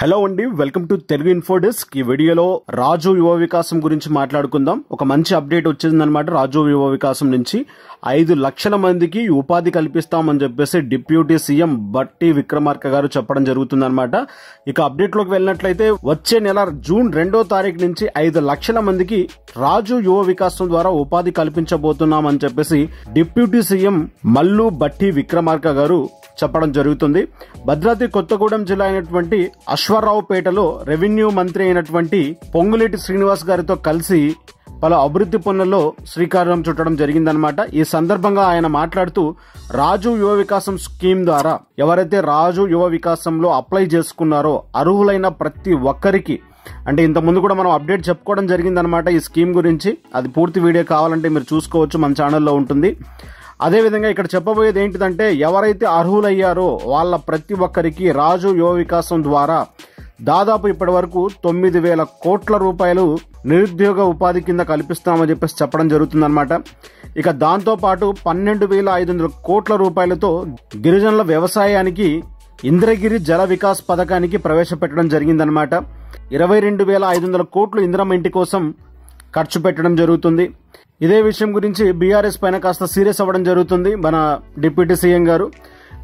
Hello అండి, welcome to Telugu info desk. ఈ వీడియోలో రాజు యువ వికాసం గురించి మాట్లాడుకుందాం. ఒక మంచి అప్డేట్ వచ్చిందనమాట. రాజు యువ వికాసం నుంచి 5 లక్షల మందికి ఉపాధి కల్పిస్తామని చెప్పేసి డిప్యూటీ సీఎం బట్టి విక్రమార్క గారు చెప్పడం జరుగుతుందన్నమాట. ఇక అప్డేట్ లోకి వెళ్ళినట్లయితే వచ్చే నెల జూన్ 2వ తారీఖు నుంచి 5 లక్షల మందికి రాజు యువ వికాసం ద్వారా ఉపాధి కల్పించబోతున్నామని చెప్పేసి డిప్యూటీ సీఎం మల్లు బట్టి విక్రమార్క గారు చెప్పడం జరుగుతుంది. భద్రాద్రి కొత్తగూడెం జిల్లా అయినటువంటి అశ్వారావుపేటలో రెవెన్యూ మంత్రి అయినటువంటి పొంగులేటి శ్రీనివాస్ గారితో కలిసి పలు అభివృద్ధి పనులలో శ్రీకారం చుట్టడం జరిగిందనమాట. ఈ సందర్భంగా ఆయన మాట్లాడుతూ రాజు యువ వికాసం స్కీమ్ ద్వారా ఎవరైతే రాజు యువ వికాసంలో అప్లై చేసుకున్నారో అర్హులైన ప్రతి ఒక్కరికి, అంటే ఇంత ముందు కూడా మనం అప్డేట్ చెప్పుకోవడం జరిగిందనమాట ఈ స్కీమ్ గురించి. అది పూర్తి వీడియో కావాలంటే మీరు చూసుకోవచ్చు, మన ఛానల్లో ఉంటుంది. అదేవిధంగా ఇక్కడ చెప్పబోయేది ఏంటిదంటే, ఎవరైతే అర్హులయ్యారో వాళ్ళ ప్రతి ఒక్కరికి రాజు యువ వికాసం ద్వారా దాదాపు ఇప్పటి వరకు 9,000 కోట్ల రూపాయలు నిరుద్యోగ ఉపాధి కింద కల్పిస్తామని చెప్పేసి చెప్పడం జరుగుతుందన్నమాట. ఇక దాంతో పాటు 12,500 కోట్ల రూపాయలతో గిరిజనుల వ్యవసాయానికి ఇంద్రగిరి జల వికాస్ పథకానికి ప్రవేశపెట్టడం జరిగిందనమాట. 22,500 కోట్లు ఇందిరమ్మ ఇంటి కోసం ఖర్చు పెట్టడం జరుగుతుంది. ఇదే విషయం గురించి బీఆర్ఎస్ పైన కాస్త సీరియస్ అవ్వడం జరుగుతుంది మన డిప్యూటీ సీఎం గారు.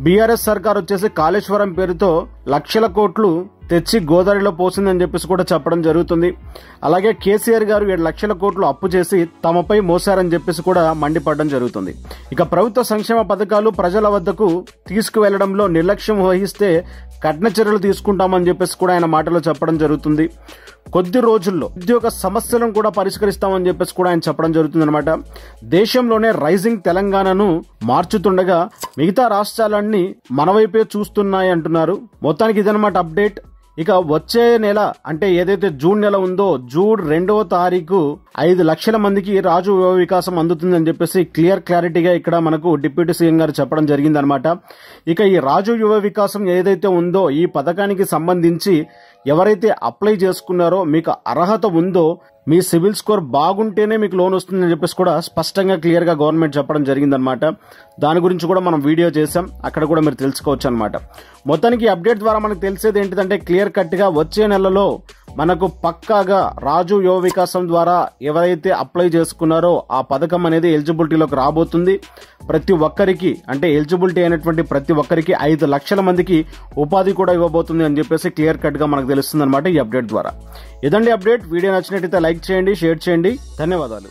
బీఆర్ఎస్ సర్కార్ వచ్చేసి కాళేశ్వరం పేరుతో లక్షల కోట్లు తెచ్చి గోదావరిలో పోసిందని చెప్పేసి కూడా చెప్పడం జరుగుతుంది. అలాగే కేసీఆర్ గారు 7 లక్షల కోట్లు అప్పు చేసి తమపై మోసారని చెప్పేసి కూడా మండిపడడం జరుగుతుంది. ఇక ప్రభుత్వ సంక్షేమ పథకాలు ప్రజల వద్దకు తీసుకువెళ్లడంలో నిర్లక్ష్యం వహిస్తే కఠిన చర్యలు తీసుకుంటామని చెప్పేసి కూడా ఆయన మాటలో చెప్పడం జరుగుతుంది. కొద్ది రోజుల్లో ఉద్యోగ సమస్యలను కూడా పరిష్కరిస్తామని చెప్పేసి కూడా ఆయన చెప్పడం జరుగుతుంది అనమాట. దేశంలోనే రైజింగ్ తెలంగాణను మార్చుతుండగా మిగతా రాష్ట్రాలన్నీ మన వైపే చూస్తున్నాయి అంటున్నారు. మొత్తానికి ఇదనమాట అప్డేట్. ఇక వచ్చే నెల అంటే ఏదైతే జూన్ నెల ఉందో జూన్ 2వ తారీఖు 5 లక్షల మందికి రాజు యువ వికాసం అందుతుందని చెప్పేసి క్లారిటీగా ఇక్కడ మనకు డిప్యూటీ సీఎం గారు చెప్పడం జరిగిందనమాట. ఇక ఈ రాజు యువ వికాసం ఏదైతే ఉందో ఈ పథకానికి సంబంధించి ఎవరైతే అప్లై చేసుకున్నారో మీకు అర్హత ఉందో, మీ సివిల్ స్కోర్ బాగుంటేనే మీకు లోన్ వస్తుందని చెప్పేసి కూడా స్పష్టంగా క్లియర్ గా గవర్నమెంట్ చెప్పడం జరిగిందనమాట. దాని గురించి కూడా మనం వీడియో చేసాం, అక్కడ కూడా మీరు తెలుసుకోవచ్చు అనమాట. మొత్తానికి అప్డేట్ ద్వారా మనకు తెలిసేది ఏంటిదంటే క్లియర్ కట్ గా వచ్చే నెలలో మనకు పక్కాగా రాజు యువ వికాసం ద్వారా ఎవరైతే అప్లై చేసుకున్నారో ఆ పథకం అనేది ఎలిజిబిలిటీలోకి రాబోతుంది. ప్రతి ఒక్కరికి అంటే ఎలిజిబిలిటీ అయినటువంటి ప్రతి ఒక్కరికి 5 లక్షల మందికి ఉపాధి కూడా ఇవ్వబోతుంది అని చెప్పేసి క్లియర్ కట్ గా మనకు తెలుస్తుంది అనమాట ఈ అప్డేట్ ద్వారా. ఇదండి అప్డేట్. వీడియో నచ్చినట్టయితే లైక్ చేయండి, షేర్ చేయండి. ధన్యవాదాలు.